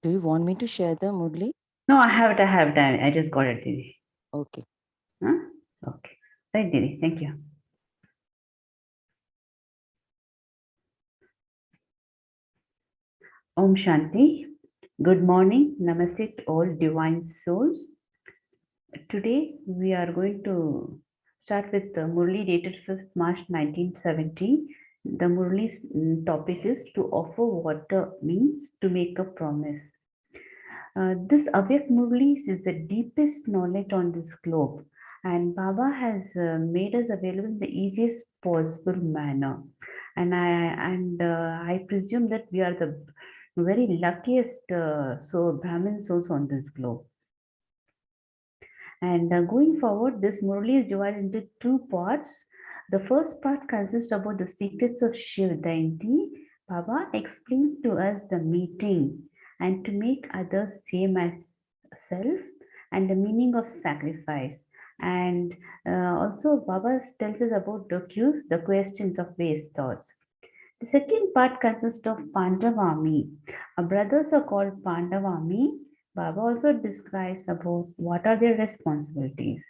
Do you want me to share the Murli? No, I have it. I just got it, Didi. Okay. Huh? Okay. Right, Didi. Thank you. Om Shanti. Good morning. Namaste to all divine souls. Today we are going to start with the Murli dated 5th March 1970. The Murli's topic is to offer water means to make a promise. This Avyak Murlis is the deepest knowledge on this globe, and Baba has made us available in the easiest possible manner. And I presume that we are the very luckiest Brahmin souls on this globe. And going forward, this Murli is divided into two parts. The first part consists about the secrets of Shiv Dainty. Baba explains to us the meeting and to make others same as self and the meaning of sacrifice. And also Baba tells us about the cues, the questions of waste thoughts. The second part consists of Pandavami. Our brothers are called Pandavami. Baba also describes about what are their responsibilities.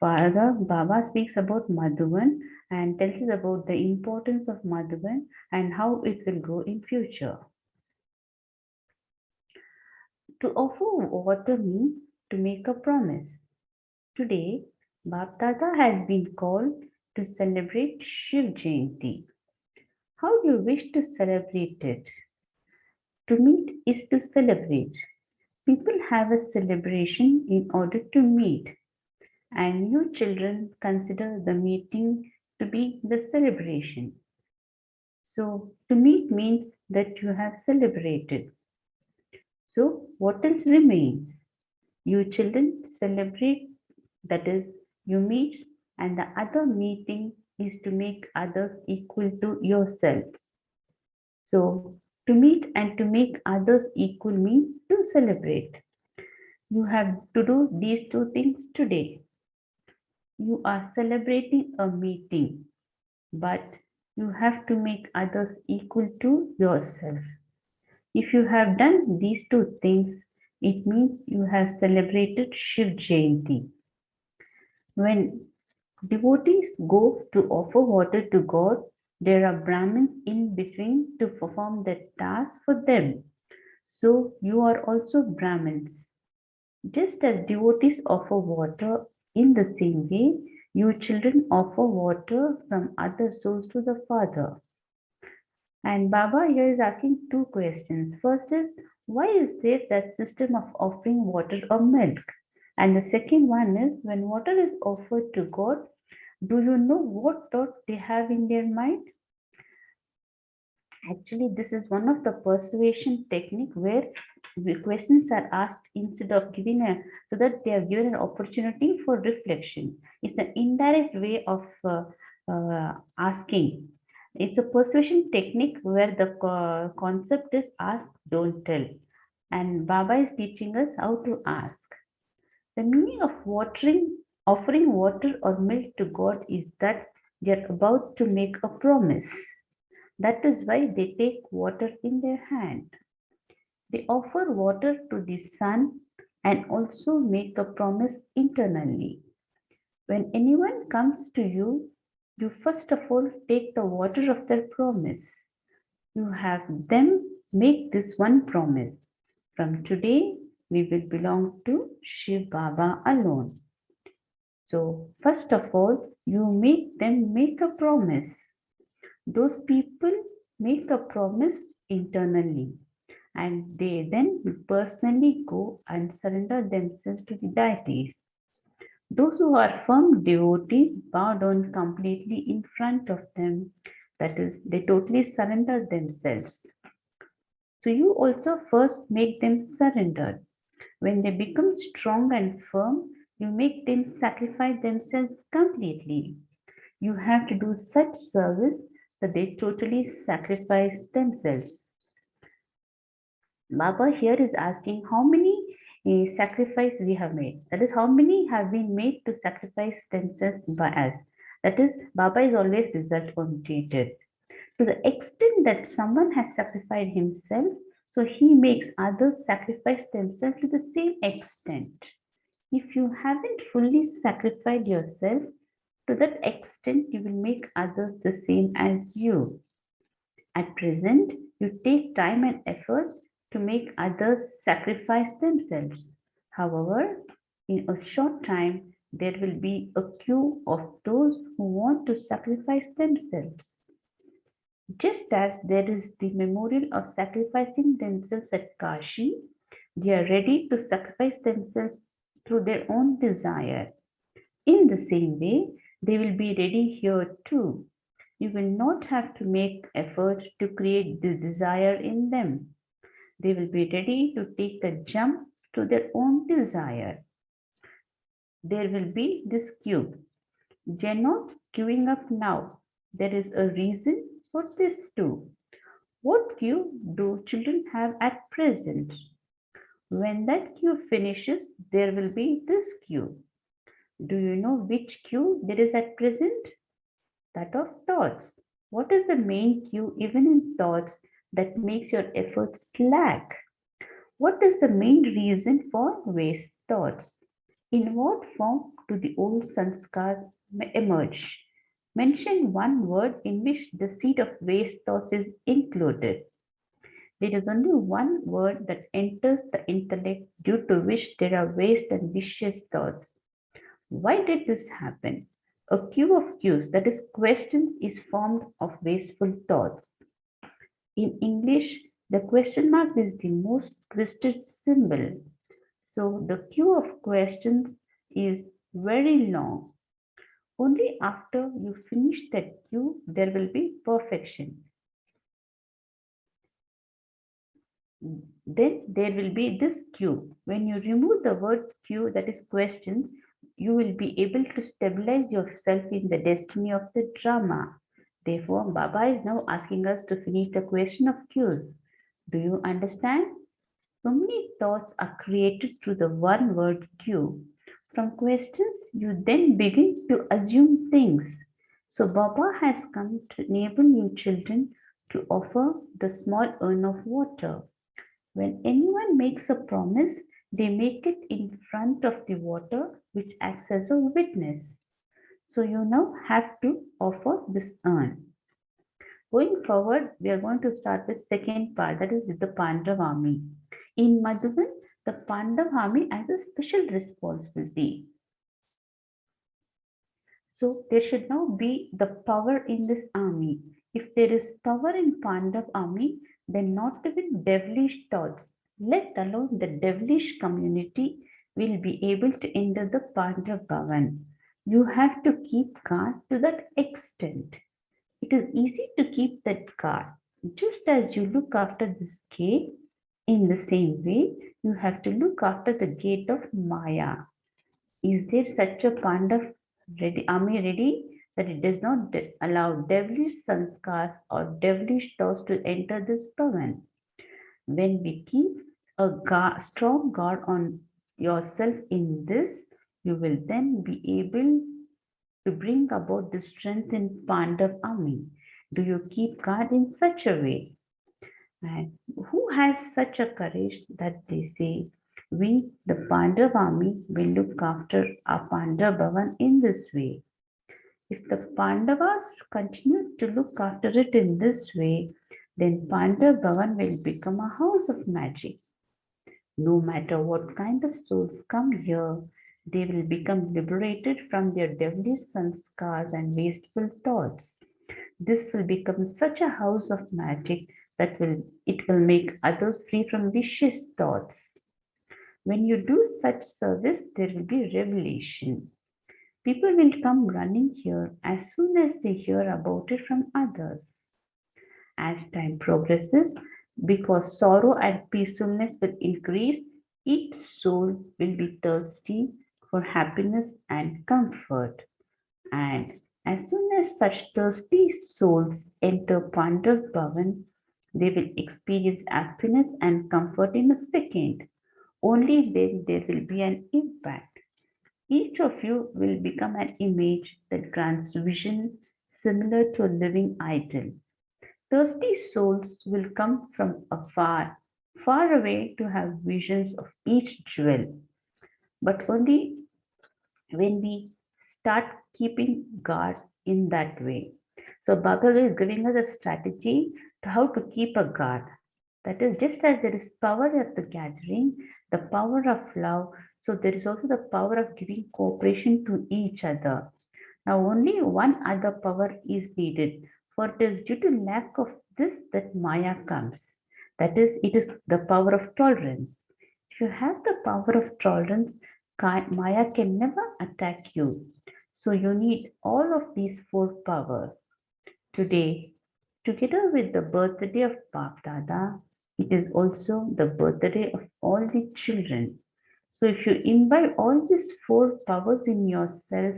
Further, Baba speaks about Madhuvan and tells us about the importance of Madhuvan and how it will grow in future. To offer water means to make a promise. Today, Bap Dada has been called to celebrate Shiv Jayanti. How do you wish to celebrate it? To meet is to celebrate. People have a celebration in order to meet, and you children consider the meeting to be the celebration. So, to meet means that you have celebrated. So, what else remains? You children celebrate, that is, you meet, and the other meeting is to make others equal to yourselves. So, to meet and to make others equal means to celebrate. You have to do these two things today. You are celebrating a meeting, but you have to make others equal to yourself. If you have done these two things, it means you have celebrated Shiv Jayanti. When devotees go to offer water to God, there are Brahmins in between to perform that task for them. So you are also Brahmins. Just as devotees offer water, in the same way, you children offer water from other souls to the Father. And Baba here is asking two questions. First is, why is there that system of offering water or milk? And the second one is, when water is offered to God, do you know what thought they have in their mind? Actually, this is one of the persuasion technique where the questions are asked instead of giving so that they are given an opportunity for reflection. It's an indirect way of asking. It's a persuasion technique where the concept is ask, don't tell. And Baba is teaching us how to ask. The meaning of offering water or milk to God is that they are about to make a promise. That is why they take water in their hand. They offer water to the sun and also make a promise internally. When anyone comes to you, you first of all take the water of their promise. You have them make this one promise. From today, we will belong to Shiv Baba alone. So, first of all, you make them make a promise. Those people make a promise internally and they then personally go and surrender themselves to the deities. Those who are firm devotees bow down completely in front of them, that is, they totally surrender themselves. So you also first make them surrender. When they become strong and firm, you make them sacrifice themselves completely. You have to do such service that they totally sacrifice themselves. Baba here is asking how many sacrifice we have made. That is, how many have been made to sacrifice themselves by us. That is, Baba is always result oriented. To the extent that someone has sacrificed himself, So he makes others sacrifice themselves to the same extent. If you haven't fully sacrificed yourself, to that extent you will make others the same as you. At present, you take time and effort to make others sacrifice themselves. However, in a short time, there will be a queue of those who want to sacrifice themselves. Just as there is the memorial of sacrificing themselves at Kashi, they are ready to sacrifice themselves through their own desire. In the same way, they will be ready here too. You will not have to make effort to create the desire in them. They will be ready to take the jump to their own desire. There will be this queue. They are not queuing up now. There is a reason for this too. What queue do children have at present? When that queue finishes, there will be this queue. Do you know which queue there is at present? That of thoughts. What is the main cue, even in thoughts, that makes your efforts slack? What is the main reason for waste thoughts? In what form do the old sanskars emerge? Mention one word in which the seed of waste thoughts is included. There is only one word that enters the intellect due to which there are waste and vicious thoughts. Why did this happen? A queue of cues, that is, questions, is formed of wasteful thoughts. In English, the question mark is the most twisted symbol. So the queue of questions is very long. Only after you finish that queue, there will be perfection. Then there will be this queue. When you remove the word queue, that is questions, you will be able to stabilize yourself in the destiny of the drama. Therefore, Baba is now asking us to finish the question of cues. Do you understand? So many thoughts are created through the one word queue. From questions, you then begin to assume things. So Baba has come to enable you children to offer the small urn of water. When anyone makes a promise, they make it in front of the water, which acts as a witness. So you now have to offer this urn. Going forward, we are going to start with second part, that is with the Pandav army. In Madhuban, the Pandav army has a special responsibility. So there should now be the power in this army. If there is power in Pandav army, then not even devilish thoughts, let alone the devilish community, will be able to enter the Pandav Bhavan. You have to keep guard to that extent. It is easy to keep that guard. Just as you look after this gate, in the same way, you have to look after the gate of Maya. Is there such a Pandav army ready that it does not allow devilish sanskars or devilish thoughts to enter this Bhavan? When we keep a strong guard on yourself in this, you will then be able to bring about the strength in Pandav army. Do you keep guard in such a way? And who has such a courage that they say, we, the Pandav army, will look after our Pandav Bhavan in this way? If the Pandavas continue to look after it in this way, then Pandav Bhavan will become a house of magic. No matter what kind of souls come here, they will become liberated from their devilish sanskars and wasteful thoughts. This will become such a house of magic that it will make others free from vicious thoughts. When you do such service, there will be revelation. People will come running here as soon as they hear about it from others. As time progresses, because sorrow and peacefulness will increase, each soul will be thirsty for happiness and comfort. And as soon as such thirsty souls enter Pandav Bhavan, they will experience happiness and comfort in a second. Only then there will be an impact. Each of you will become an image that grants vision similar to a living idol. Thirsty souls will come from afar far away to have visions of each jewel, but only when we start keeping guard in that way. So Bhagavad Gita is giving us a strategy to how to keep a guard. That is, just as there is power at the gathering, the power of love, so there is also the power of giving cooperation to each other. Now only one other power is needed, for it is due to lack of this that Maya comes. That is, it is the power of tolerance. If you have the power of tolerance, Maya can never attack you. So you need all of these four powers. Today, together with the birthday of Bap Dada, it is also the birthday of all the children. So if you imbibe all these four powers in yourself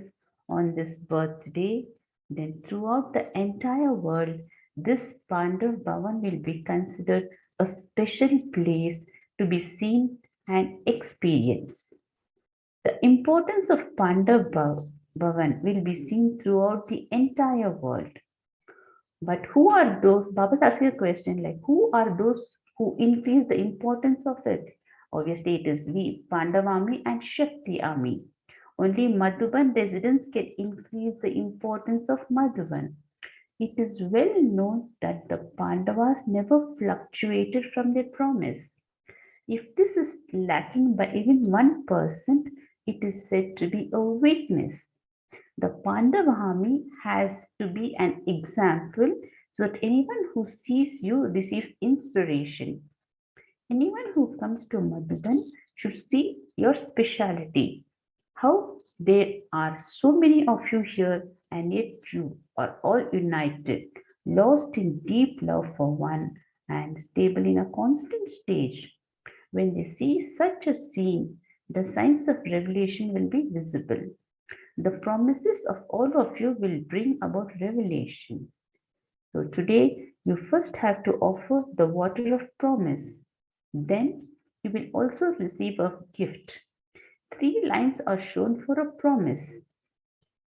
on this birthday, then throughout the entire world, this Pandav Bhavan will be considered a special place to be seen and experienced. The importance of Pandav Bhavan will be seen throughout the entire world. But who are those? Baba's asking a question like, who are those who increase the importance of it? Obviously, it is we, Pandav army and Shakti army. Only Madhuban residents can increase the importance of Madhuban. It is well known that the Pandavas never fluctuated from their promise. If this is lacking by even 1%, it is said to be a weakness. The Pandava army has to be an example so that anyone who sees you receives inspiration. Anyone who comes to Madhuban should see your speciality. How there are so many of you here, and yet you are all united, lost in deep love for one, and stable in a constant stage. When they see such a scene, the signs of revelation will be visible. The promises of all of you will bring about revelation. So today, you first have to offer the water of promise. Then you will also receive a gift. 3 lines are shown for a promise.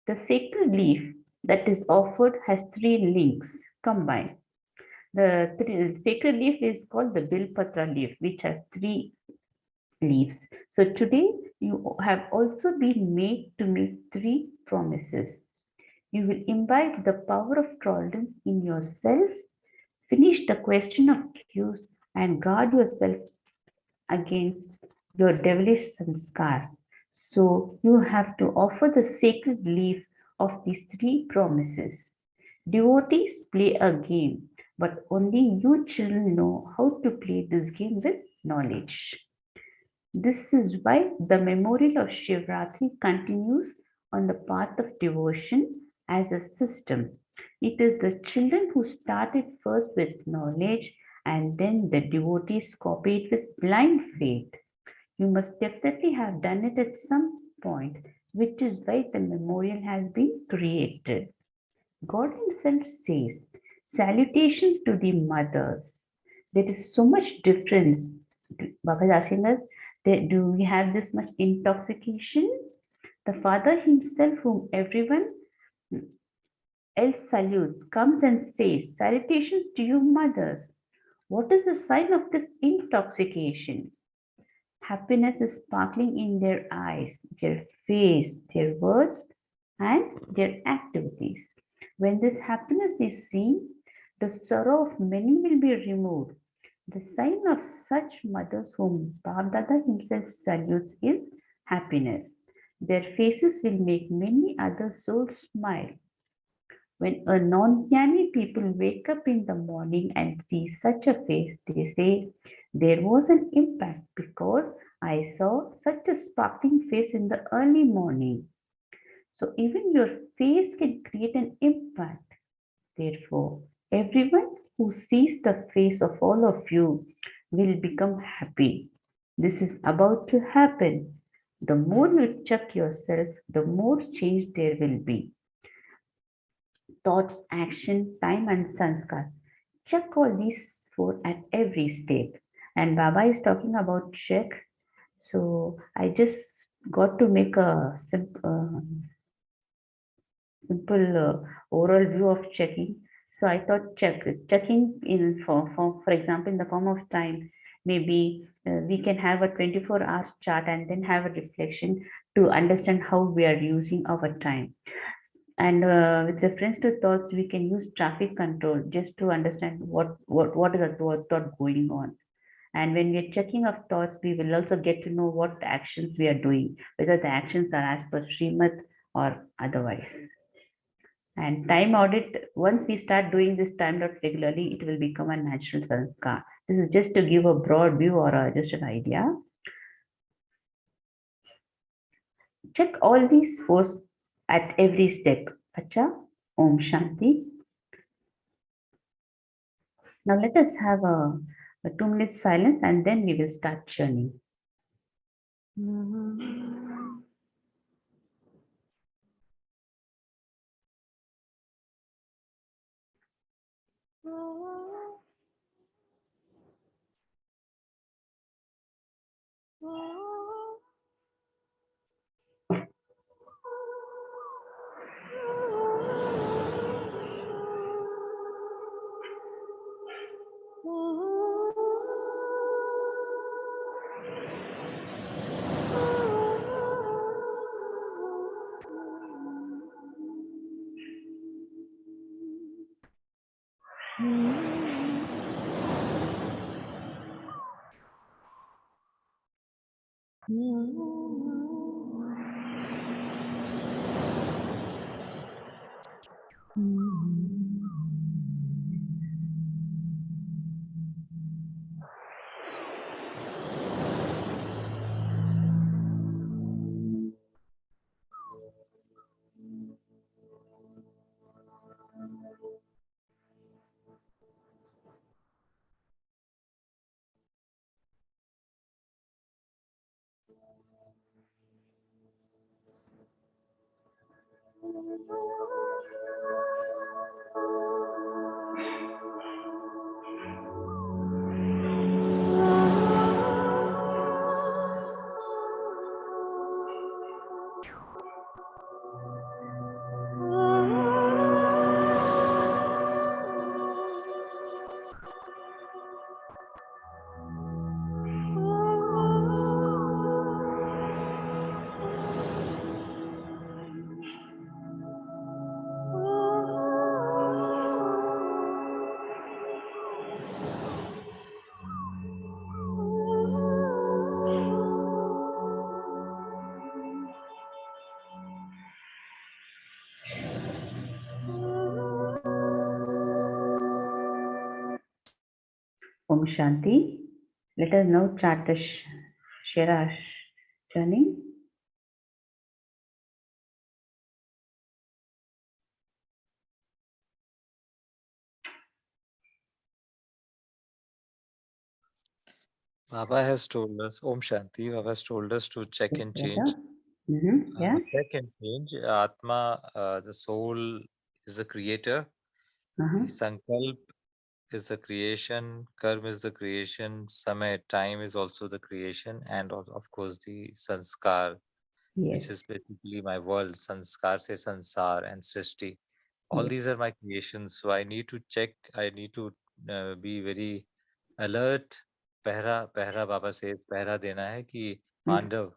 The sacred leaf that is offered has 3 links combined. The sacred leaf is called the Bilpatra leaf, which has 3 leaves. So today you have also been made to make 3 promises. You will imbibe the power of tolerance in yourself, finish the question of cues, and guard yourself against your devilish sanskars. So you have to offer the sacred leaf of these 3 promises. Devotees play a game, but only you children know how to play this game with knowledge. This is why the memorial of Shivratri continues on the path of devotion as a system. It is the children who started first with knowledge and then the devotees copied with blind faith. You must definitely have done it at some point, which is why the memorial has been created. God Himself says, salutations to the mothers. There is so much difference. Baba is asking us, do we have this much intoxication? The Father Himself, whom everyone else salutes, comes and says, salutations to you, mothers. What is the sign of this intoxication? Happiness is sparkling in their eyes, their face, their words, and their activities. When this happiness is seen, the sorrow of many will be removed. The sign of such mothers whom Baba himself salutes is happiness. Their faces will make many other souls smile. When a non-jnani people wake up in the morning and see such a face, they say, there was an impact because I saw such a sparkling face in the early morning. So even your face can create an impact. Therefore, everyone who sees the face of all of you will become happy. This is about to happen. The more you check yourself, the more change there will be. Thoughts, action, time, and sanskars. Check all these 4 at every step. And Baba is talking about check. So I just got to make a simple overall view of checking. So I thought checking in for example in the form of time. Maybe we can have a 24 hours chart and then have a reflection to understand how we are using our time. And with reference to thoughts, we can use traffic control just to understand what is the thought going on. And when we are checking our thoughts, we will also get to know what actions we are doing, whether the actions are as per Srimad or otherwise. And time audit, once we start doing this time audit regularly, it will become a natural sanskar. This is just to give a broad view or just an idea. Check all these fours at every step. Acha, Om Shanti. Now let us have a 2 minute silence and then we will start churning. Om Shanti. Let us now chart the share our churning. Baba has told us, Om Shanti, Baba has told us to check and change. Yeah. Check and change. Atma, the soul, is the creator. Uh-huh. The Sankalp is the creation. Karma is the creation. Samay, time is also the creation. And of course, the Sanskar, Yes. which is basically my world. Sanskar se Sansar and Srishti. All Yes. these are my creations. So I need to check. I need to be very alert. Pehra Baba says, Pehra dena hai ki Pandav.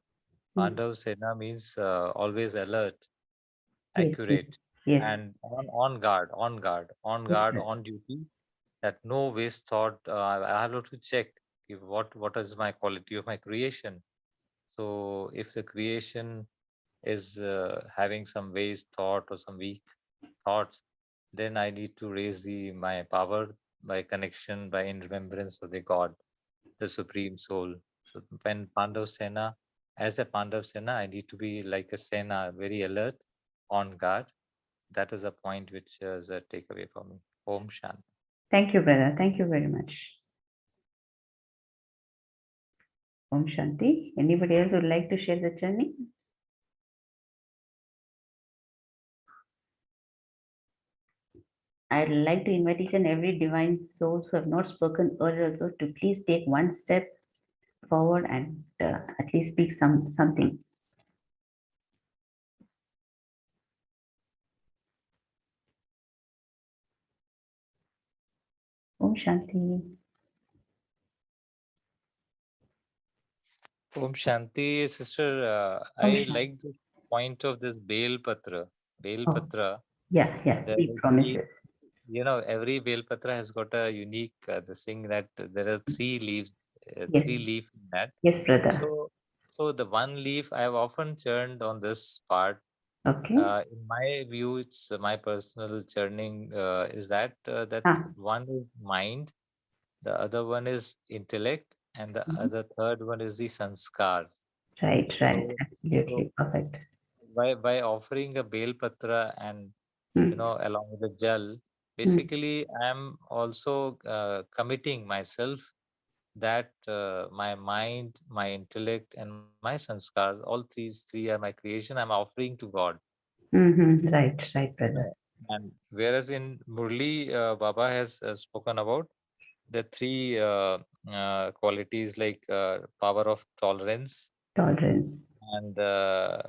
Pandav Sena means always alert, Yes. accurate, Yes. and on guard, on duty. That no waste thought. I have to check if what is my quality of my creation. So if the creation is having some waste thought or some weak thoughts, then I need to raise my power by connection, by in remembrance of the God, the Supreme Soul. So when Pandav Sena, as a Pandav Sena, I need to be like a Sena, very alert, on guard. That is a point which is a takeaway for me. Om Shanti. Thank you, brother. Thank you very much. Om Shanti. Anybody else would like to share the journey? I'd like to invite each and every divine souls who have not spoken earlier also to please take one step forward and at least speak something. Om Shanti. Om Shanti, sister. Om I Shanti. like the point of this Bel Patra. Bel Oh, Patra. yeah, There we are promises. every Bel Patra has got a unique this thing that there are three leaves, Yes, three leaf in that. yes, brother. So the one leaf I have often churned on this part. Okay. In my view, it's my personal churning is that that Ah, one is mind, the other one is intellect, and the mhm. other third one is the sanskars. Right. So, so Absolutely perfect. by offering a bel patra and Mm. along with the jal, Mm. basically I am also committing myself that my mind, my intellect, and my sanskars, all these three are my creation. I'm offering to God. Right, brother. Uh, and whereas in Murli, Baba has spoken about the three qualities like power of tolerance Tolerance. and uh,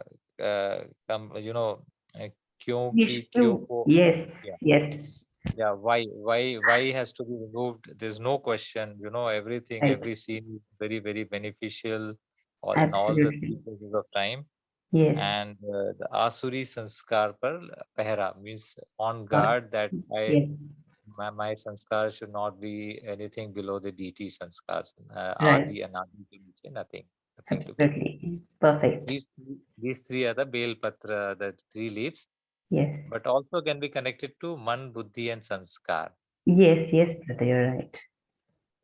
Yes, kyunki you. kyoko. Yes, Yeah, yes. yeah. Why has to be removed? There's no question. Everything, Right. every scene is very, very beneficial, all in all the three Absolutely. phases of time. Yes. And the Asuri Sanskar par pehra means on Or, guard that yes. my sanskar should not be anything below the DT sanskars. Right. Adi anadi ke niche nothing to be. Absolutely. Perfect. These three are the Bel Patra, the three leaves, Yes. but also can be connected to Man, Buddhi, and Sanskar. Yes, brother. You're right.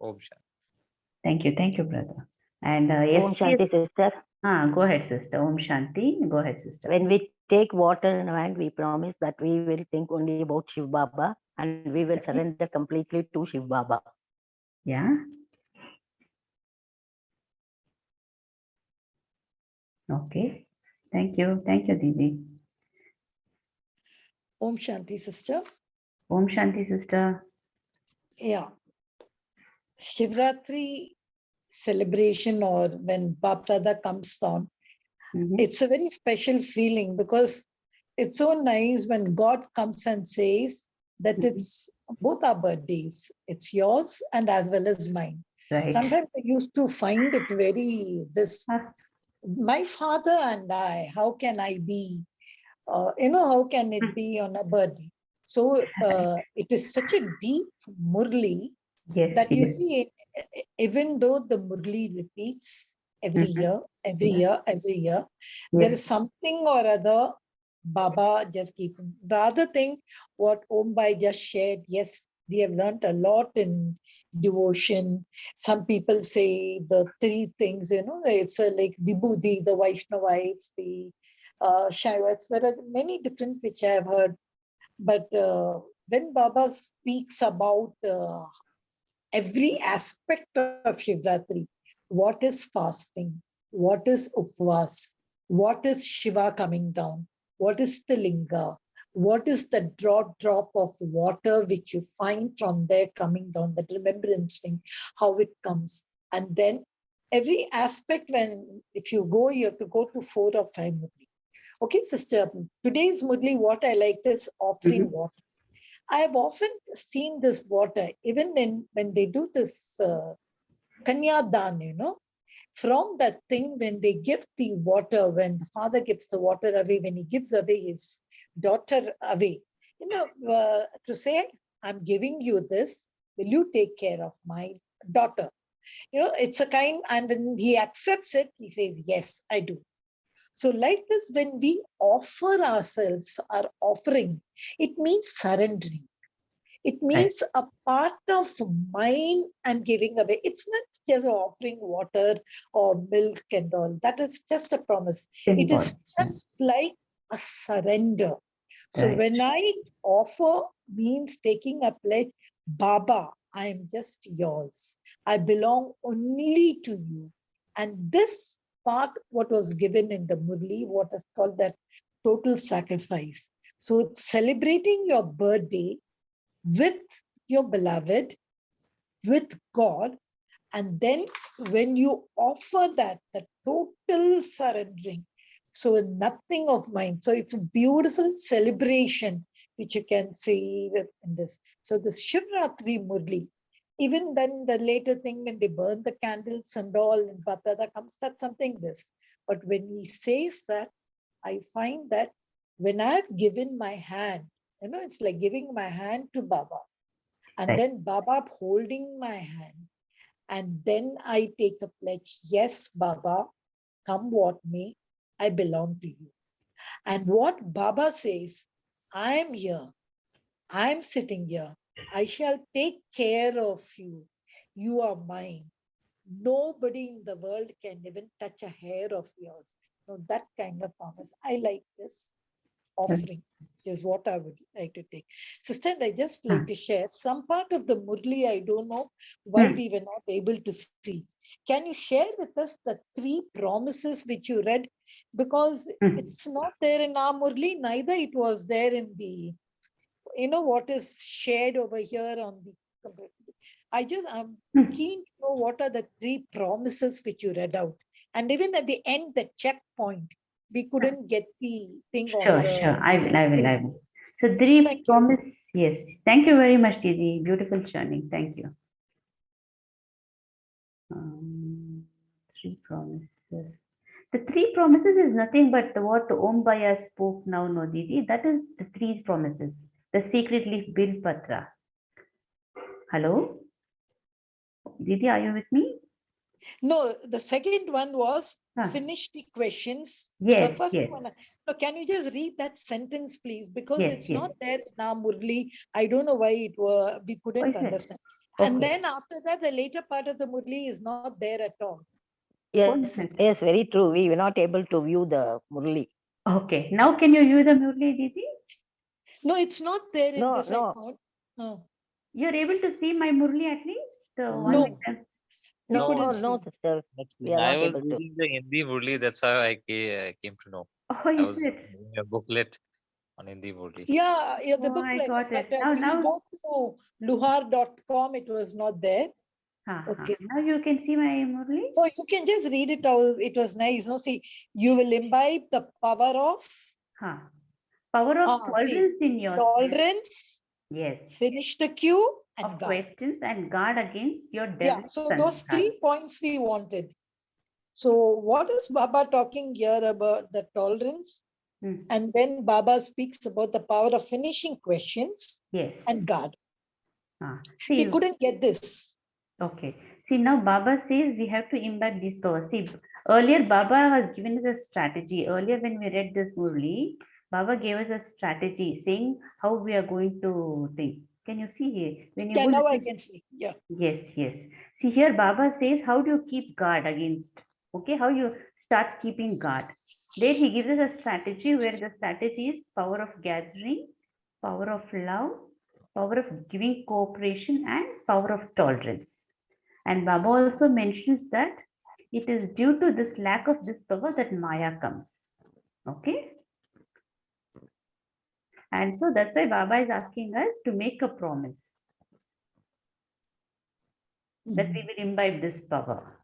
Om Shanti. Thank you, brother. And Om yes. Shanti, sister. Go ahead, sister. Om Shanti. Go ahead, sister. When we take water in hand, we promise that we will think only about Shiv Baba and we will Okay. surrender completely to Shiv Baba. Yeah. Okay. Thank you, Didi. Om Shanti, sister. Om Shanti, sister. Yeah. Shivratri celebration or when Bapdada comes down, it's a very special feeling because it's so nice when God comes and says that it's both our birthdays. It's yours and as well as mine. Right. Sometimes I used to find it very my father and I, how can I be, how can it be on a birthday? So it is such a deep Murli Yes, that you see, even though the Murli repeats every year, there Yes. is something or other Baba just keeps. The other thing, what Om Bhai just shared, yes, we have learned a lot in devotion. Some people say the three things, it's like Vibhuti, the Vaishnavites, the Shaivites. There are many different which I have heard. But when Baba speaks about every aspect of Shivratri. What is fasting? What is Upvas? What is Shiva coming down? What is the Linga? What is the drop of water which you find from there coming down, that remembrance thing, how it comes. And then every aspect if you go, you have to go to 4 or 5 Murli. Okay, sister, today's Murli, what I like is offering water. I have often seen this water, even when they do this Kanyadan, from that thing, when they give the water, when the father gives the water away, when he gives away his daughter away, to say, I'm giving you this, will you take care of my daughter? It's a kind, and when he accepts it, he says, yes, I do. So like this, when we offer ourselves, our offering, it means surrendering. It means a part of mine I'm giving away. It's not just offering water or milk and all. That is just a promise. It is just like a surrender. So when I offer means taking a pledge, Baba, I am just yours. I belong only to you. And this part, what was given in the Murli, what is called that total sacrifice. So celebrating your birthday with your beloved, with God. And then when you offer that, the total surrendering, so nothing of mine. So it's a beautiful celebration, which you can see in this. So this Shivratri Murli, Even then, the later thing when they burn the candles and all, and Bapdada comes, that's something this. But when he says that, I find that when I've given my hand, it's like giving my hand to Baba, and Right. then Baba holding my hand, and then I take a pledge. Yes, Baba, come what may, I belong to you. And what Baba says, I am here. I'm sitting here. I shall take care of you. You are mine. Nobody in the world can even touch a hair of yours. That kind of promise. I like this offering, which is what I would like to take. Sister, I just like to share some part of the Murli. I don't know why we were not able to see. Can you share with us the 3 promises which you read? Because it's not there in our Murli, neither it was there in the, what is shared over here on the computer. I'm keen to know what are the 3 promises which you read out. And even at the end, the checkpoint, we couldn't get the thing on Sure, the sure. I will. screen. So 3 Thank you. promise. Yes. Thank you very much, Didi. Beautiful churning. Thank you. 3 promises. The 3 promises is nothing but what Om Baya spoke now, no, Didi. That is the 3 promises. The secret leaf Bil Patra. Hello? Didi, are you with me? No, the second one was Huh. finish the questions. The Yes, first yes, one. No, can you just read that sentence, please? Because yes, it's yes. not there in our Murli. I don't know why we Oh, couldn't is it? understand. And Okay. then after that, the later part of the Murli is not there at all. Oh, Yes, is it? yes, very true. We were not able to view the Murli. Okay. Now can you view the Murli, Didi? No, it's not there in No, this. I no, found. No, You're able to see my Murli at least? The one with no, the... we no, couldn't No, no, see. sister. not We seen. are I not was able to. reading the Hindi Murli. That's how I came to know. Oh, I is was it? reading a booklet on Hindi Murli. Yeah, the Oh, I booklet. got But it. we go to luhar.com. It was not there. Okay. Now you can see my Murli? So you can just read it out. It was nice. No, see, you will imbibe the power of Power of see, tolerance in yourself. tolerance, Yes. finish the queue, and Of guard. questions and guard against your Yeah, devil so those sanskar. 3 points we wanted. So what is Baba talking here about the tolerance? And then Baba speaks about the power of finishing questions Yes. and guard. See, We couldn't get this. okay. See, now Baba says we have to imbibe these powers. See, earlier Baba has given us a strategy. Earlier when we read this Murli, Baba gave us a strategy saying how we are going to think. Can you see here? When you Yeah, go now I listen- can see. Yeah. Yes, yes. See here, Baba says how do you keep guard against? Okay, how you start keeping guard. There he gives us a strategy where the strategy is power of gathering, power of love, power of giving cooperation, and power of tolerance. And Baba also mentions that it is due to this lack of this power that Maya comes. Okay. And so that's why Baba is asking us to make a promise that we will imbibe this power.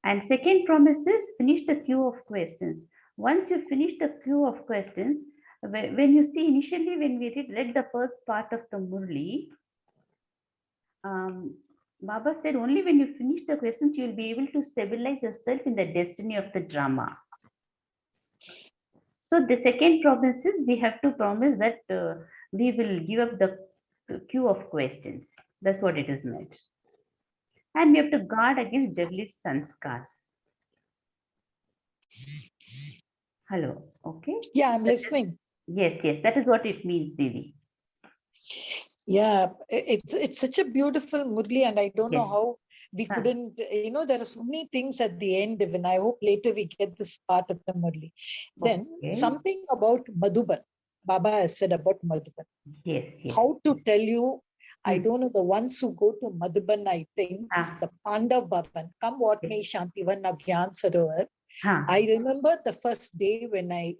And second promise is finish the queue of questions. Once you finish the queue of questions, when you see initially when we read the first part of the Murli, Baba said only when you finish the questions, you will be able to stabilize yourself in the destiny of the drama. So the second promise is we have to promise that we will give up the queue of questions. That's what it is meant. And we have to guard against devilish sanskars. Hello, okay? Yeah, I'm listening. Yes, yes, that is what it means, Didi. Yeah, it's such a beautiful Murli, and I don't know Yes. how we couldn't, there are so many things at the end, and I hope later we get this part of the Murli. Then something about Madhuban. Baba has said about Madhuban. Yes, yes. How to tell you, I don't know, the ones who go to Madhuban, I think, is the Pandav Bhavan. Come what may Shantivan Gyan Sarovar. I remember the first day when I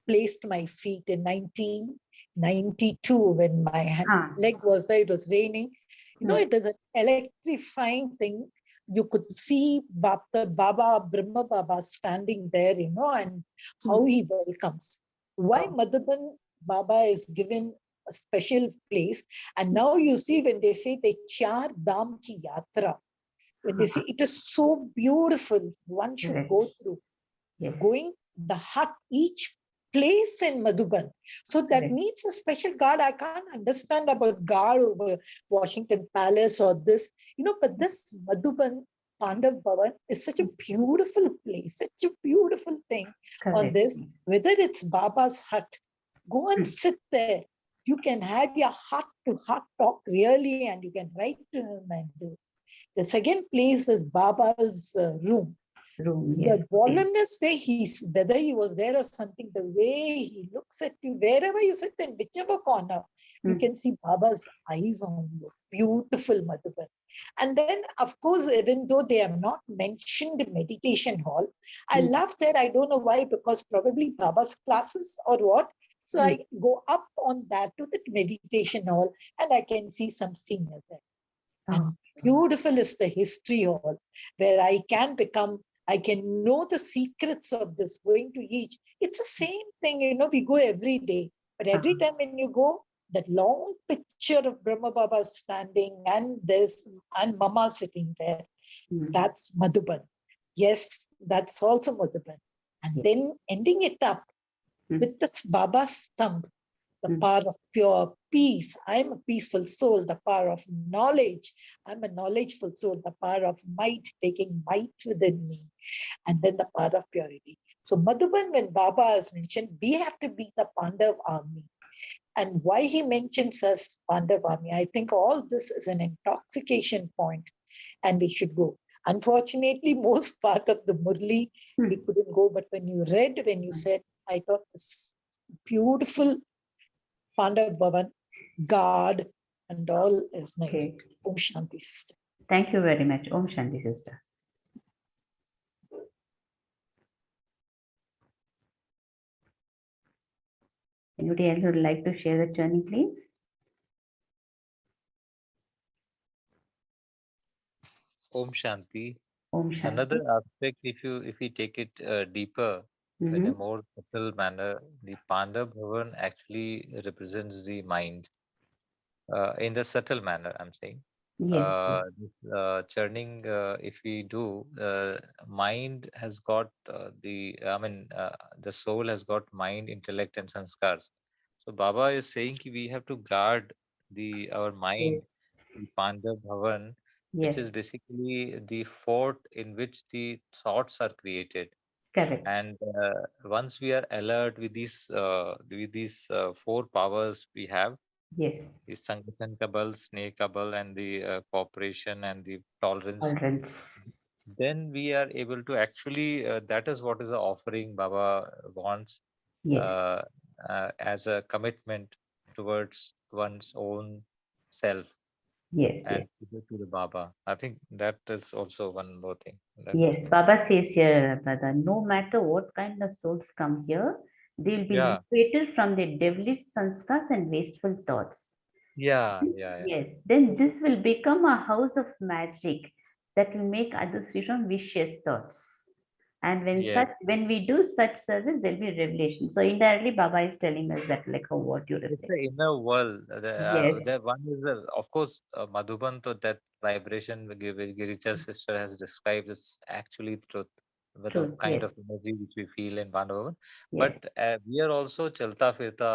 placed my feet in 1992 when my leg was there, it was raining. It is an electrifying thing. You could see Baba Brahma Baba standing there, and how he welcomes. Why Madhuban Baba is given a special place. And now you see when they say the Char Dham Ki Yatra, when they say it is so beautiful, one should go through. Yes. Going the hut, each place in Madhuban. So that Correct. needs a special guard. I can't understand about guard over Washington Palace or this, but this Madhuban Pandav Bhavan is such a beautiful place, such a beautiful thing on Correct. this. Whether it's Baba's hut, go and sit there. You can have your heart-to-heart talk really, and you can write to him and do. The second place is Baba's room. Room. Yes. The voluminous way whether he was there or something, the way he looks at you, wherever you sit in whichever corner, you can see Baba's eyes on you. Beautiful Madhuban. And then, of course, even though they have not mentioned meditation hall, I love that. I don't know why, because probably Baba's classes or what. So I go up on that to the meditation hall and I can see some senior there. And beautiful is the history hall, where I can know the secrets of this, going to each. It's the same thing, we go every day. But every time when you go, that long picture of Brahma Baba standing and this and Mama sitting there, that's Madhuban. Yes, that's also Madhuban. And then ending it up with this Baba's thumb, the power of pure peace. I'm a peaceful soul, the power of knowledge. I'm a knowledgeful soul, the power of might, taking might within me. And then the power of purity. So Madhuban, when Baba is mentioned, we have to be the Pandav army. And why he mentions us Pandav army, I think all this is an intoxication point and we should go. Unfortunately, most part of the Murli, we couldn't go. But when you said, I thought this beautiful Pandav Bhavan, guard, and all is nice. Okay. Om Shanti, sister. Thank you very much. Om Shanti, sister. Anybody else would like to share the journey, please? Om Shanti. Om Shanti. Another aspect, if we take it deeper, in a more subtle manner, the Pandav Bhavan actually represents the mind. In the subtle manner, I'm saying. Yes. Churning, if we do, mind has got the soul has got mind, intellect, and sanskars. So Baba is saying we have to guard our mind, the Pandav Bhavan, which Yes. is basically the fort in which the thoughts are created. Correct. And once we are alert with these four powers we have, Yes. the Sangathan Kabal, Snake Kabal, and the cooperation and the tolerance, Tolerance. then we are able to actually, that is what is the offering Baba wants Yes. as a commitment towards one's own self Yes. and to the Baba. I think that is also one more thing. Yes. Baba says here, brother, no matter what kind of souls come here, they will be Yeah. liberated from their devilish sanskars and wasteful thoughts. Yeah. Yes. Then this will become a house of magic that will make others free from vicious thoughts. And when we do such service, there'll be revelation. So indirectly, Baba is telling us that, like, what you It's reflect. the inner world. Yes. The one is, of course, Madhuban, to that vibration Girija's sister has described is actually truth, with the Truth. kind Yes. of energy which we feel in Bandhavan. Yes. But we are also Chalta Firta,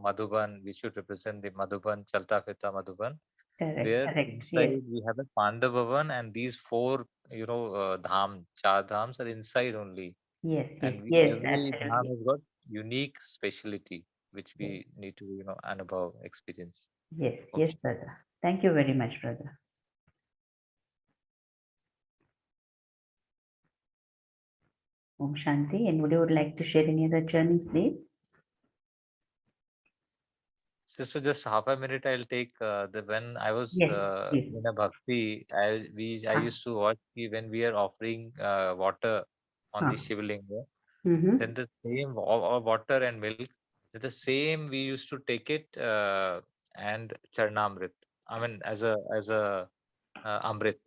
Madhuban. We should represent the Madhuban, Chalta Firta Madhuban, Correct. where Correct. Yes. inside we have a Pandavavan, and these four, char dhams are inside only. Yes. Yes. And Yes. every dham Absolutely. has got unique specialty, which Yes. we need to, Anubhav experience. Yes. Yes, Okay. brother. Thank you very much, brother. Om Shanti. Anybody would like to share any other journeys, please? So just half a minute I'll take when I was Yes. Please. in a bhakti, I used to watch when we are offering water on the Shivlinga, then the same water and milk, the same we used to take it and charnamrit. I mean as a amrit,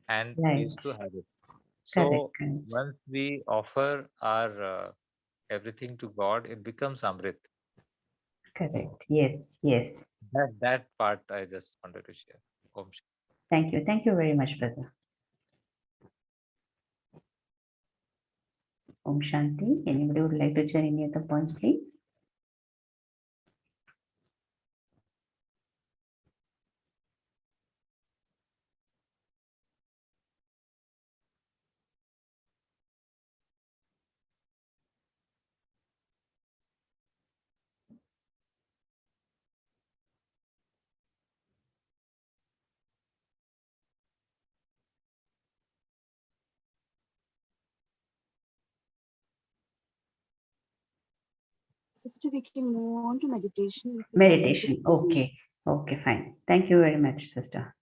and we Right. used to have it. Correct. So Correct. once we offer our everything to God, it becomes amrit. Correct. Yes, yes. That part I just wanted to share. Om Shanti. Thank you. Thank you very much, brother. Om Shanti. Anybody would like to share any other points, please? Sister, we can move on to meditation. if you like. Meditation. Okay. Okay, fine. Thank you very much, sister.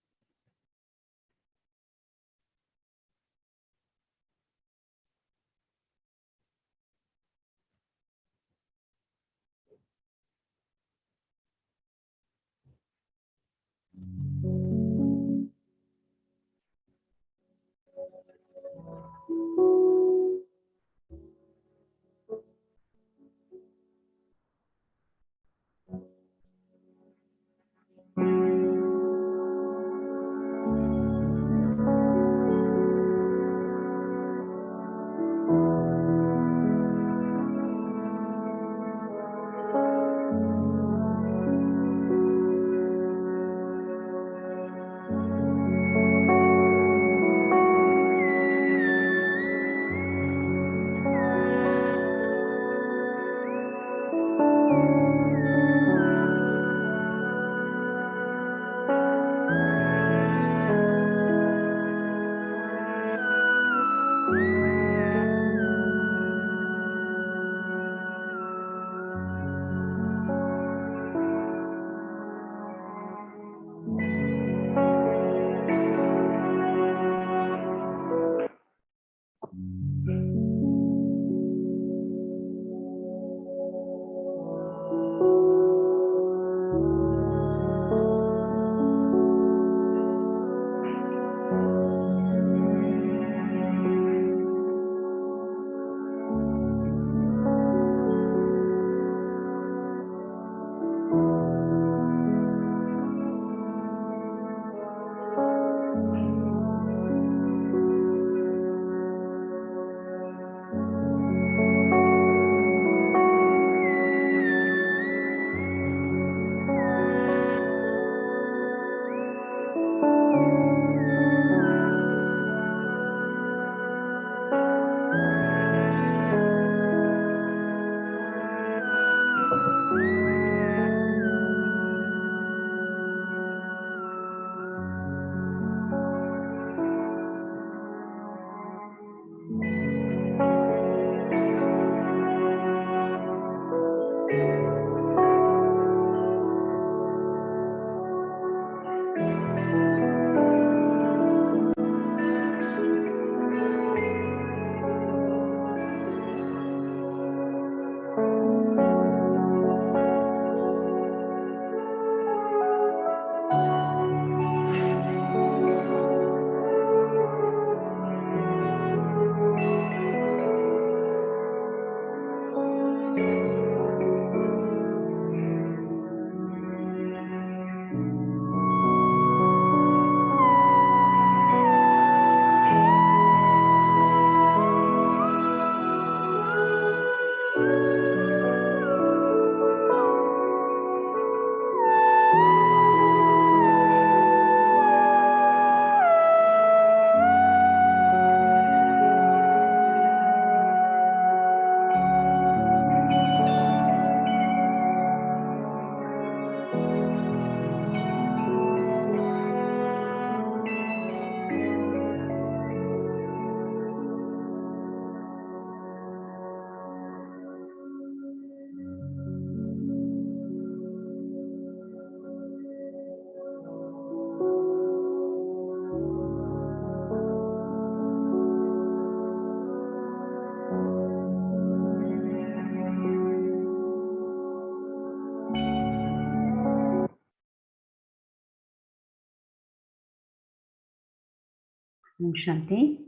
Om Shanti.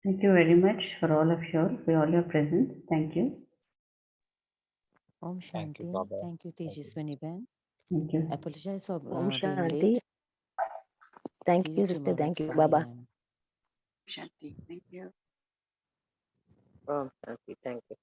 Thank you very much for all of your presence. Thank you. Om Thank you, Shanti. Baba. Thank you, Thank you. Tejaswini Ben. Thank you. Apologize for Om being Shanti. late. Thank See you, you sister. tomorrow Thank at you, 5 Baba. a.m. Shanti. Thank you. Om Shanti. Thank you.